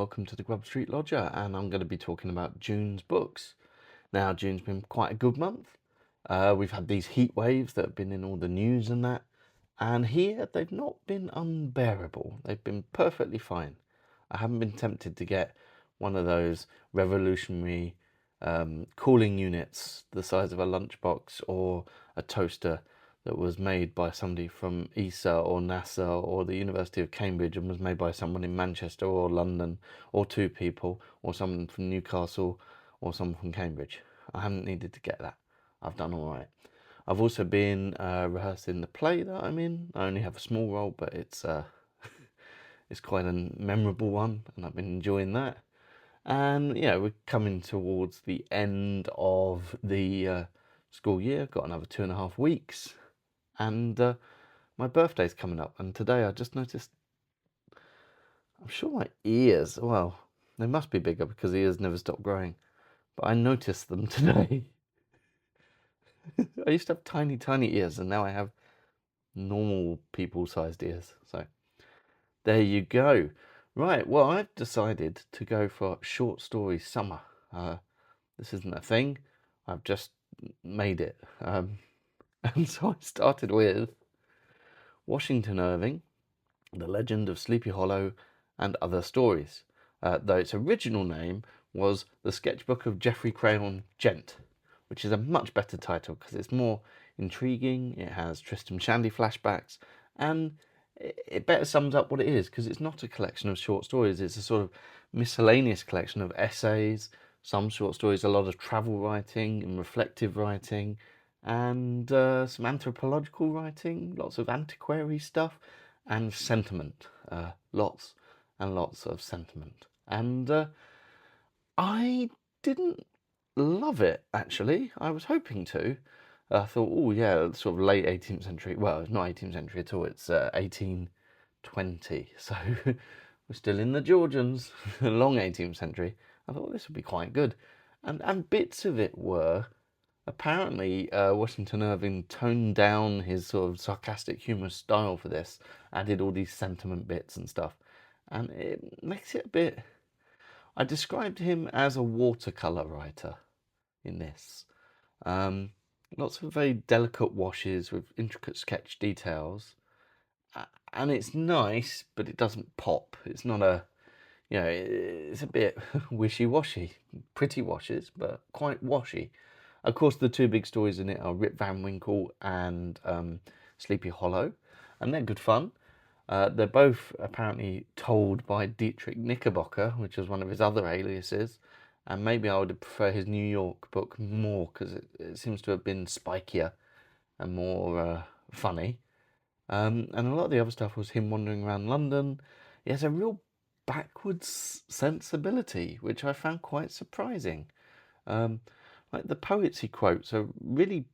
Welcome to the Grub Street Lodger, and I'm going to be talking about June's books. Now, June's been quite a good month. We've had these heat waves that have been in all the news and that, and here they've not been unbearable. They've been perfectly fine. I haven't been tempted to get one of those revolutionary cooling units the size of a lunchbox or a toaster that was made by somebody from ESA or NASA or the University of Cambridge and was made by someone in Manchester or London, or two people, or someone from Newcastle or someone from Cambridge. I haven't needed to get that. I've done all right. I've also been rehearsing the play that I'm in. I only have a small role, but it's quite a memorable one, and I've been enjoying that. And we're coming towards the end of the school year. Got another 2.5 weeks, and my birthday's coming up. And today I just noticed, I'm sure my ears, well, they must be bigger because ears never stop growing, but I noticed them today. I used to have tiny, tiny ears, and now I have normal people-sized ears. So there you go. Right, well, I've decided to go for short story summer. This isn't a thing. I've just made it. And so I started with Washington Irving, The Legend of Sleepy Hollow, and Other Stories, though its original name was The Sketchbook of Geoffrey Crayon Gent, which is a much better title because it's more intriguing, it has Tristram Shandy flashbacks, and it better sums up what it is, because it's not a collection of short stories, it's a sort of miscellaneous collection of essays, some short stories, a lot of travel writing and reflective writing, and some anthropological writing, lots of antiquary stuff, and sentiment, lots and lots of sentiment. And I didn't love it, actually. I was hoping to. I thought, oh yeah, sort of late 18th century. Well, it's not 18th century at all. It's 1820. So we're still in the Georgians, long 18th century. I thought this would be quite good, and bits of it were. Apparently, Washington Irving toned down his sort of sarcastic, humorous style for this, added all these sentiment bits and stuff, and it makes it a bit. I described him as a watercolor writer in this. Um, Lots of very delicate washes with intricate sketch details, and it's nice, but it doesn't pop. It's not a, it's a bit wishy-washy. Pretty washes, but quite washy. Of course, the two big stories in it are Rip Van Winkle and Sleepy Hollow, and they're good fun. They're both apparently told by Dietrich Knickerbocker, which was one of his other aliases, and maybe I would prefer his New York book more because it seems to have been spikier and more funny. And a lot of the other stuff was him wandering around London. He has a real backwards sensibility, which I found quite surprising. Like the poets he quotes are really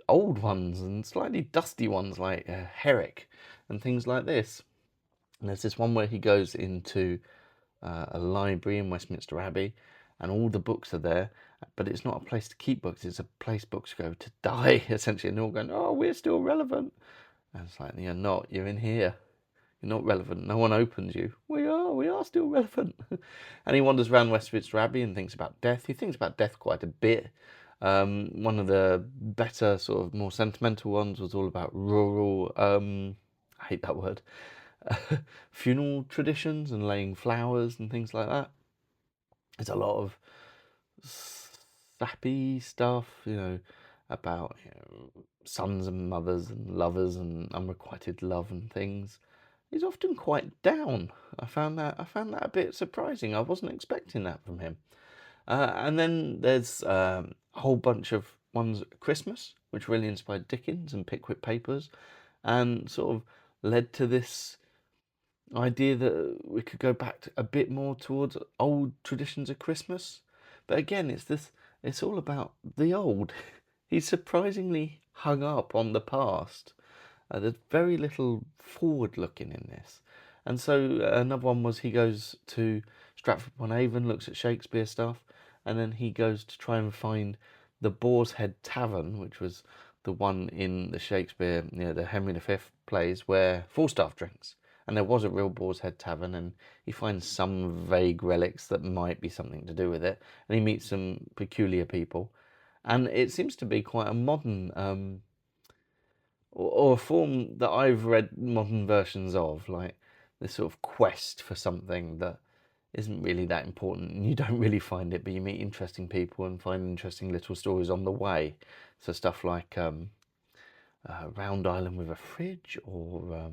old ones and slightly dusty ones like Herrick and things like this. And there's this one where he goes into a library in Westminster Abbey and all the books are there, but it's not a place to keep books, it's a place books go to die, essentially. And they're all going, oh, we're still relevant. And it's like, you're not, you're in here. You're not relevant. No one opens you. We are still relevant. And he wanders around Westminster Abbey and thinks about death. He thinks about death quite a bit. One of the better, sort of more sentimental ones was all about rural, I hate that word, funeral traditions and laying flowers and things like that. There's a lot of sappy stuff, about sons and mothers and lovers and unrequited love and things. He's often quite down. I found that a bit surprising. I wasn't expecting that from him. And then there's a whole bunch of ones at Christmas, which really inspired Dickens and Pickwick Papers, and sort of led to this idea that we could go back a bit more towards old traditions of Christmas. But again, it's all about the old. He's surprisingly hung up on the past. There's very little forward looking in this. And so another one was he goes to Stratford-upon-Avon, looks at Shakespeare stuff, and then he goes to try and find the Boar's Head Tavern, which was the one in the Shakespeare, the Henry V plays where Falstaff drinks. and there was a real Boar's Head tavern, and he finds some vague relics that might be something to do with it, and he meets some peculiar people, and it seems to be quite a modern or a form that I've read modern versions of, like this sort of quest for something that isn't really that important and you don't really find it, but you meet interesting people and find interesting little stories on the way. So stuff like Round Island with a Fridge, or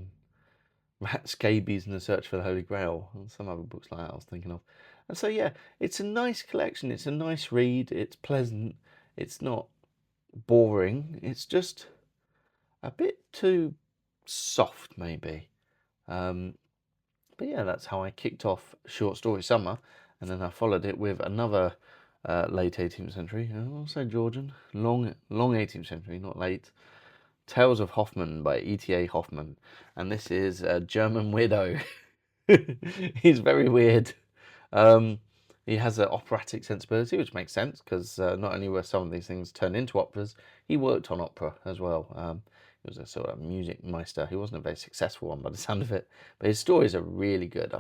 Rat Scabies and the Search for the Holy Grail, and some other books like that I was thinking of. And so yeah, it's a nice collection, it's a nice read, it's pleasant, it's not boring, it's just a bit too soft maybe. But yeah, that's how I kicked off Short Story Summer, and then I followed it with another late 18th century, I'll say Georgian, long 18th century, not late, Tales of Hoffman by E.T.A. Hoffman, and this is a German weirdo. He's very weird. He has an operatic sensibility, which makes sense, because not only were some of these things turned into operas, he worked on opera as well. He was a sort of music meister. He wasn't a very successful one by the sound of it, but his stories are really good.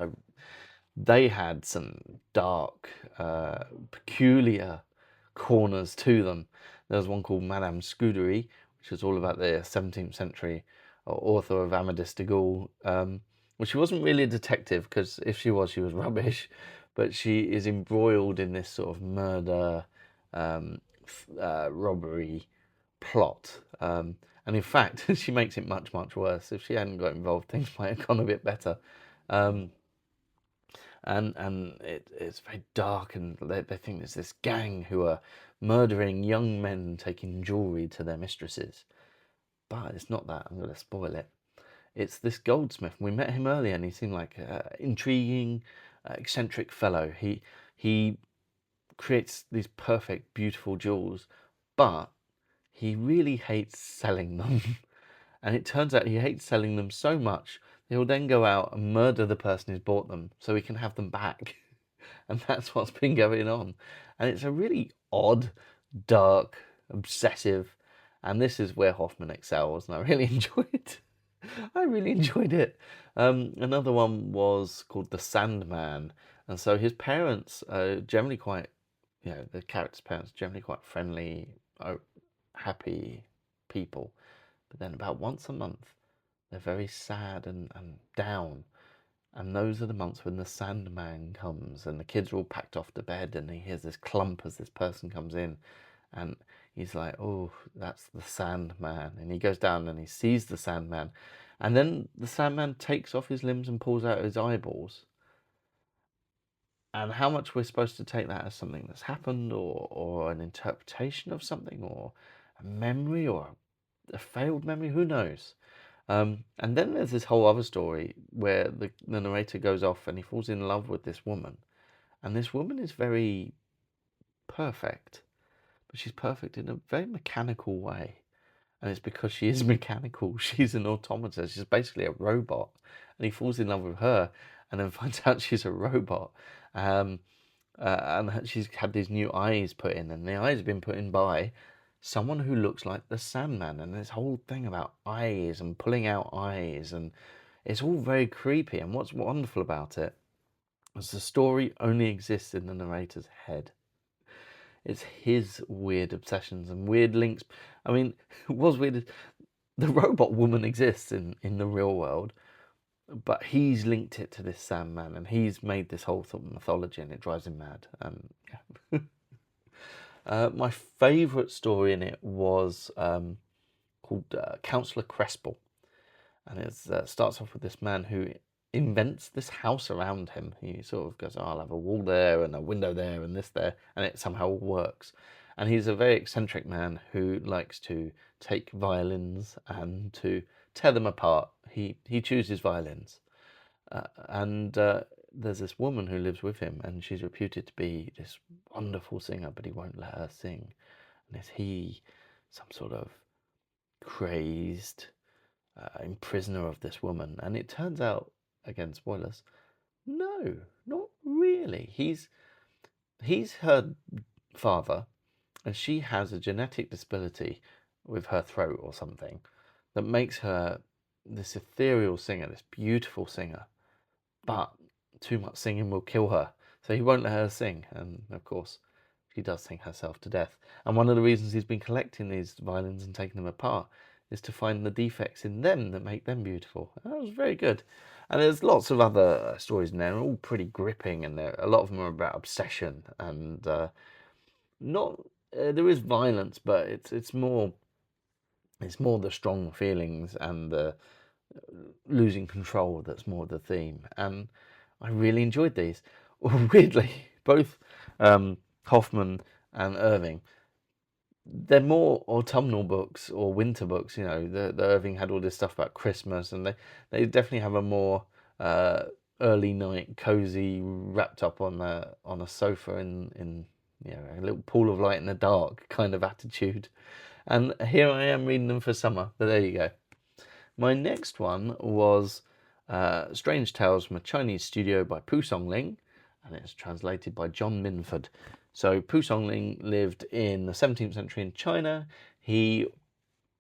They had some dark, peculiar corners to them. There was one called Madame Scudery, which was all about the 17th century author of Amadis de Gaul. Well, she wasn't really a detective, because if she was rubbish. But she is embroiled in this sort of murder, robbery plot. And in fact, she makes it much, much worse. If she hadn't got involved, things might have gone a bit better. And it's very dark, and they think there's this gang who are murdering young men, taking jewellery to their mistresses. But it's not that. I'm going to spoil it. It's this goldsmith. We met him earlier, and he seemed like an intriguing, eccentric fellow. He creates these perfect, beautiful jewels, but he really hates selling them. And it turns out he hates selling them so much, he'll then go out and murder the person who's bought them so he can have them back. And that's what's been going on. And it's a really odd, dark, obsessive, and this is where Hoffman excels, and I really enjoyed it. Another one was called The Sandman, and so his parents are generally quite, the character's parents are generally quite friendly, happy people, but then about once a month they're very sad and down, and those are the months when the Sandman comes, and the kids are all packed off to bed, and he hears this clump as this person comes in, and he's like, oh, that's the Sandman, and he goes down and he sees the Sandman, and then the Sandman takes off his limbs and pulls out his eyeballs. And how much we're supposed to take that as something that's happened, or an interpretation of something, or a memory, or a failed memory, who knows? And then there's this whole other story where the narrator goes off and he falls in love with this woman. And this woman is very perfect, but she's perfect in a very mechanical way. And it's because she is mechanical. She's an automata. She's basically a robot. And he falls in love with her and then finds out she's a robot. And she's had these new eyes put in, and the eyes have been put in by someone who looks like the Sandman. And this whole thing about eyes and pulling out eyes, and it's all very creepy. And what's wonderful about it is the story only exists in the narrator's head. It's his weird obsessions and weird links. I mean, what's weird is the robot woman exists in the real world, but he's linked it to this Sandman, and he's made this whole sort of mythology, and it drives him mad. Yeah. My favourite story in it was called Councillor Crespel, and it starts off with this man who invents this house around him. He sort of goes, oh, I'll have a wall there and a window there and this there, and it somehow works. And he's a very eccentric man who likes to take violins and to tear them apart. He chooses violins. And there's this woman who lives with him, and she's reputed to be this wonderful singer, but he won't let her sing. And is he some sort of crazed imprisoner of this woman? And it turns out, again, spoilers, no, not really. He's her father, and she has a genetic disability with her throat or something that makes her this ethereal singer, this beautiful singer, but too much singing will kill her. So he won't let her sing, and of course, she does sing herself to death. And one of the reasons he's been collecting these violins and taking them apart is to find the defects in them that make them beautiful. And that was very good. And there's lots of other stories in there, all pretty gripping, and a lot of them are about obsession and not. There is violence, but it's more the strong feelings and the losing control that's more the theme. And I really enjoyed these. Weirdly, both Hoffman and Irving, they're more autumnal books or winter books. You know, the Irving had all this stuff about Christmas, and they definitely have a more early night, cozy, wrapped up on a sofa in a little pool of light in the dark kind of attitude. And here I am reading them for summer. But there you go. My next one was Strange Tales from a Chinese Studio by Songling, and it's translated by John Minford. So Songling lived in the 17th century in China. He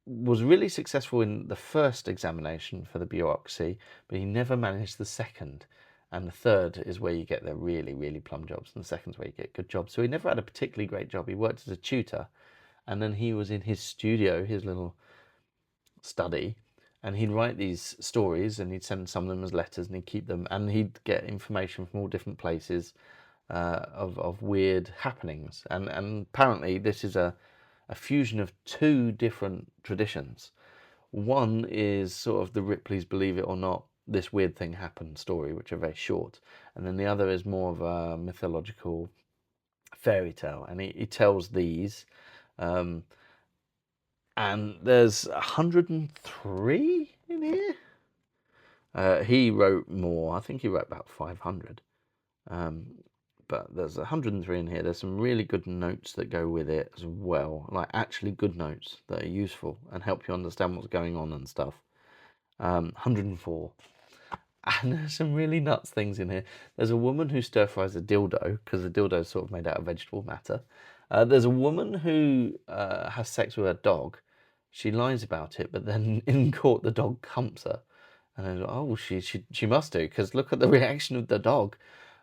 was really successful in the first examination for the bureaucracy, but he never managed the second. And the third is where you get the really, really plum jobs, and the second's where you get good jobs. So he never had a particularly great job. He worked as a tutor, and then he was in his studio, his little study, and he'd write these stories, and he'd send some of them as letters, and he'd keep them, and he'd get information from all different places of weird happenings. And apparently this is a fusion of two different traditions. One is sort of the Ripley's Believe It or Not, this weird thing happened story, which are very short, and then the other is more of a mythological fairy tale, and he tells these. And there's 103 in here. He wrote more. I think he wrote about 500. But there's 103 in here. There's some really good notes that go with it as well. Like actually good notes that are useful and help you understand what's going on and stuff. 104. And there's some really nuts things in here. There's a woman who stir fries a dildo, because the dildo is sort of made out of vegetable matter. There's a woman who has sex with her dog. She lies about it, but then in court the dog humps her. And I was like, oh, she must do, because look at the reaction of the dog.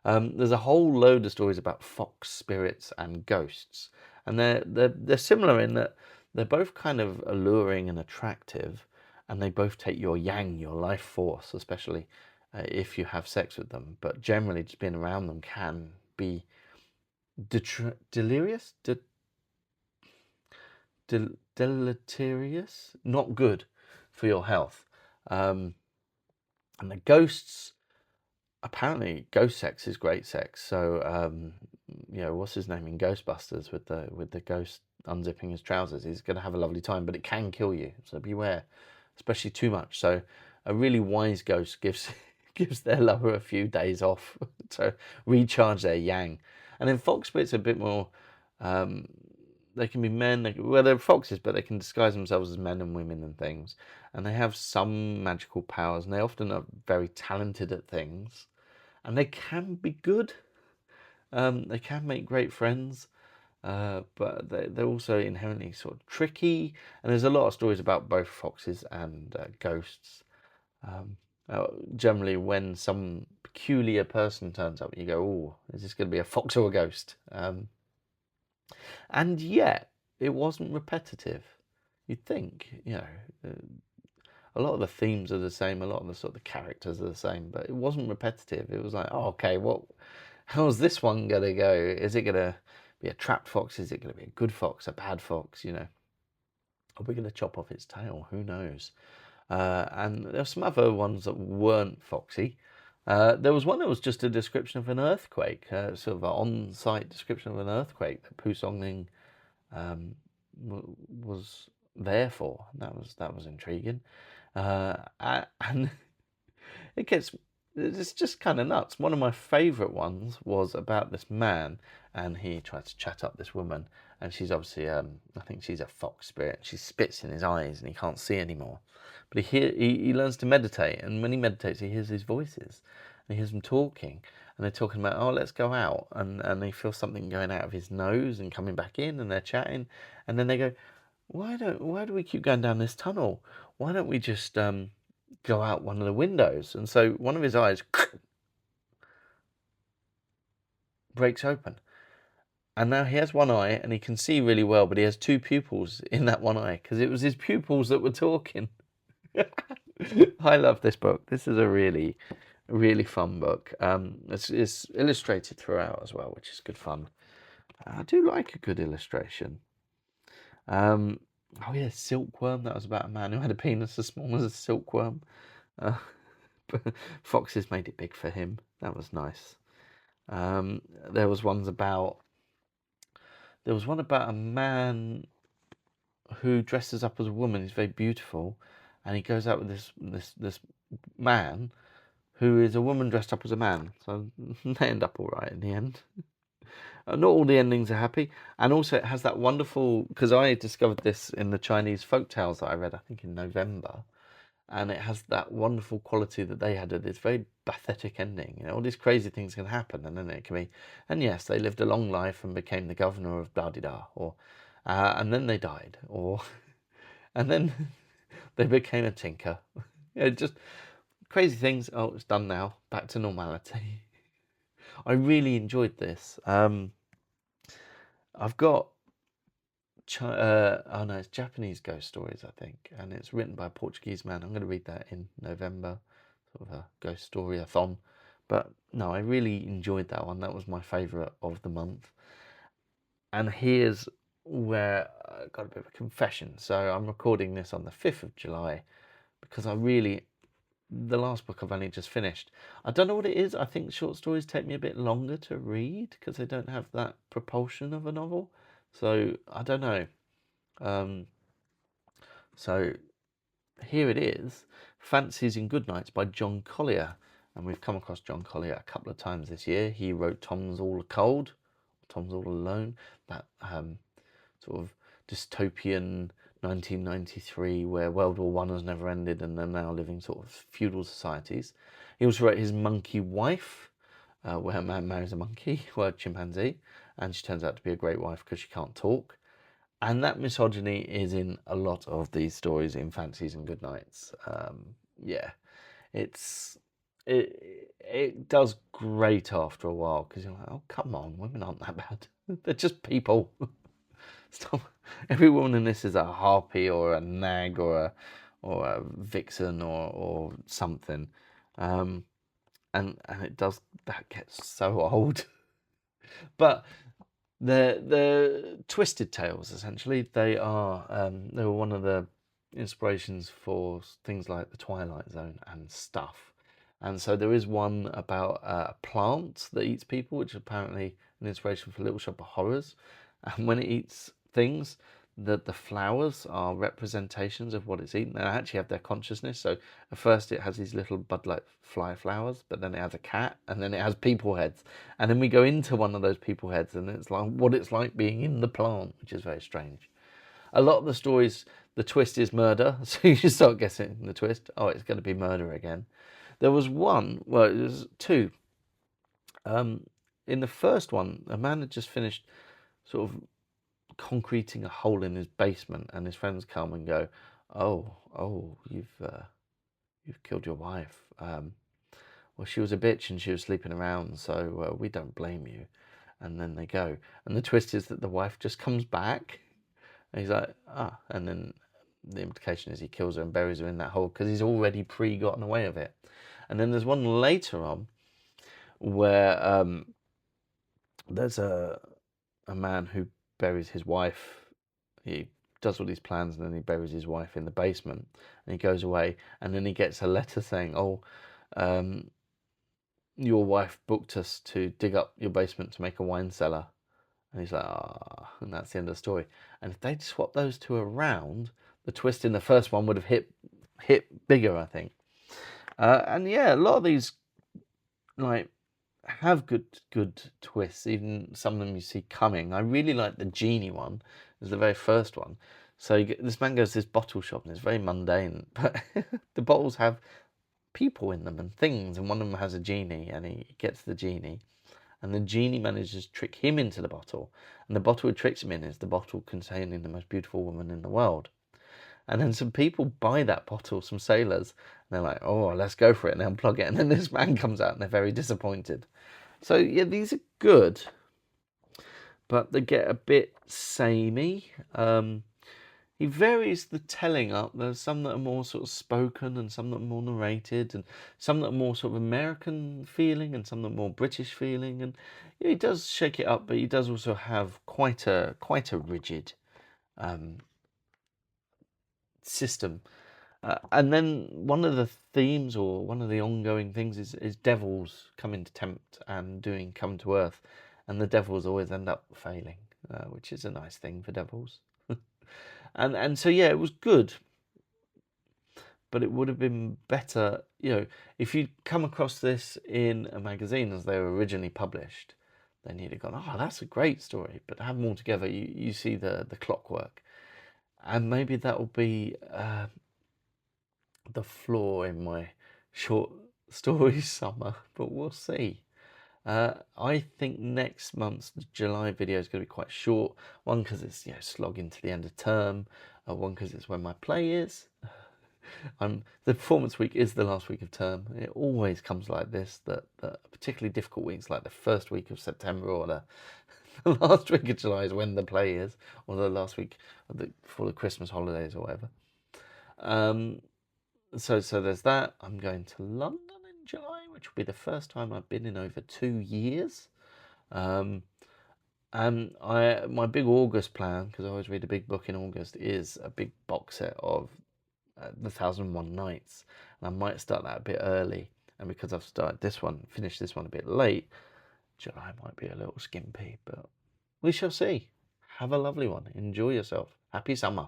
There's a whole load of stories about fox spirits and ghosts. And they're similar in that they're both kind of alluring and attractive, and they both take your yang, your life force, especially if you have sex with them. But generally, just being around them can be delirious, deleterious, not good for your health. And the ghosts, apparently, ghost sex is great sex. So, what's his name in Ghostbusters with the ghost unzipping his trousers? He's going to have a lovely time, but it can kill you. So beware, especially too much. So, a really wise ghost gives their lover a few days off to recharge their yang. And then fox spirits are a bit more. They can be men. They're foxes, but they can disguise themselves as men and women and things. And they have some magical powers, and they often are very talented at things. And they can be good. They can make great friends, but they're also inherently sort of tricky. And there's a lot of stories about both foxes and ghosts. Generally, when some peculiar person turns up, you go, "Oh, is this going to be a fox or a ghost?" And yet, it wasn't repetitive. You'd think, a lot of the themes are the same, a lot of the sort of the characters are the same, but it wasn't repetitive. It was like, oh, okay, how's this one going to go? Is it going to be a trapped fox? Is it going to be a good fox, a bad fox? Are we going to chop off its tail? Who knows? And there were some other ones that weren't foxy. There was one that was just a description of an earthquake, sort of an on-site description of an earthquake that Songling was there for. That was intriguing, and it's just kind of nuts. One of my favourite ones was about this man, and he tried to chat up this woman, and she's obviously I think she's a fox spirit. She spits in his eyes, and he can't see anymore. But he learns to meditate, and when he meditates, he hears these voices, and he hears them talking, and they're talking about, oh, let's go out, and he feels something going out of his nose and coming back in, and they're chatting, and then they go, why do we keep going down this tunnel? Why don't we just go out one of the windows, and so one of his eyes breaks open. And now he has one eye and he can see really well, but he has two pupils in that one eye because it was his pupils that were talking. I love this book. This is a really, really fun book. It's illustrated throughout as well, which is good fun. I do like a good illustration. Oh yeah, Silkworm. That was about a man who had a penis as small as a silkworm. But foxes made it big for him. That was nice. There was one about a man who dresses up as a woman. He's very beautiful, and he goes out with this man who is a woman dressed up as a man. So they end up all right in the end. Not all the endings are happy, and also it has that wonderful, because I discovered this in the Chinese folk tales that I read, I think in November, and it has that wonderful quality that they had. This very pathetic ending. You know, all these crazy things can happen, and then it can be, and yes, they lived a long life and became the governor of blah de da, or and then they died, or and then they became a tinker. You know, just crazy things. Oh, it's done now. Back to normality. I really enjoyed this. I've got oh no, it's Japanese ghost stories, I think, and it's written by a Portuguese man. I'm going to read that in November, sort of a ghost story-a-thon. But no, I really enjoyed that one. That was my favourite of the month. And here's where I got a bit of a confession. So I'm recording this on the 5th of July because the last book I've only just finished. I don't know what it is. I think short stories take me a bit longer to read because they don't have that propulsion of a novel. So I don't know. So here it is, Fancies and Goodnights by John Collier. And we've come across John Collier a couple of times this year. He wrote Tom's All Cold, Tom's All Alone, that sort of dystopian 1993 where World War One has never ended and they're now living sort of feudal societies. He also wrote his Monkey Wife, where a man marries a monkey, or a chimpanzee, and she turns out to be a great wife because she can't talk. And that misogyny is in a lot of these stories in Fancies and Goodnights. Yeah, it does grate after a while because you're like, oh come on, women aren't that bad. They're just people. Stop. Every woman in this is a harpy or a nag or a vixen or something, and that gets so old. But the twisted tales, essentially, they were one of the inspirations for things like the Twilight Zone and stuff. And so there is one about a plant that eats people, which is apparently an inspiration for Little Shop of Horrors. And when it eats things, the flowers are representations of what it's eaten. They actually have their consciousness. So at first it has these little bud-like fly flowers, but then it has a cat, and then it has people heads. And then we go into one of those people heads, and it's like what it's like being in the plant, which is very strange. A lot of the stories, the twist is murder, so you start guessing the twist. Oh, it's going to be murder again. There was one, well, it was two. In the first one, a man had just finished sort of concreting a hole in his basement, and his friends come and go, "Oh, you've killed your wife. Well, she was a bitch and she was sleeping around, so we don't blame you." And then they go, and the twist is that the wife just comes back, and he's like, and then the implication is he kills her and buries her in that hole because he's already gotten away with it. And then there's one later on where there's a man who buries his wife. He does all these plans and then he buries his wife in the basement and he goes away, and then he gets a letter saying, your wife booked us to dig up your basement to make a wine cellar. And he's like, and that's the end of the story. And if they'd swapped those two around, the twist in the first one would have hit bigger, I think. And yeah, a lot of these like have good twists, even some of them you see coming. I really like the genie one. It was the very first one. So this man goes to this bottle shop and it's very mundane, but the bottles have people in them and things, and one of them has a genie, and he gets the genie, and the genie manages to trick him into the bottle, and the bottle it tricks him in is the bottle containing the most beautiful woman in the world. And then some people buy that bottle, some sailors, and they're like, oh, let's go for it, and they unplug it, and then this man comes out and they're very disappointed. So yeah, these are good, but they get a bit samey. He varies the telling up. There's some that are more sort of spoken, and some that are more narrated, and some that are more sort of American feeling, and some that are more British feeling. And yeah, he does shake it up, but he does also have quite a rigid system. And then one of the themes, or one of the ongoing things, is devils coming to tempt and doing come to earth, and the devils always end up failing, which is a nice thing for devils. And so yeah, it was good, but it would have been better, if you'd come across this in a magazine as they were originally published, then you'd have gone, oh, that's a great story. But to have them all together, you see the clockwork, and maybe that will be the flaw in my short story summer, but we'll see. I think next month's July video is going to be quite short. One, because it's slogging to the end of term. One, because it's when my play is. The performance week is the last week of term. It always comes like this. That particularly difficult weeks, like the first week of September or the last week of July, is when the play is, or the last week before the Christmas holidays or whatever. So there's that. I'm going to London in July, which will be the first time I've been in over 2 years. And my big August plan, because I always read a big book in August, is a big box set of The 1001 Nights. And I might start that a bit early. And because I've finished this one a bit late, July might be a little skimpy, but we shall see. Have a lovely one. Enjoy yourself. Happy summer.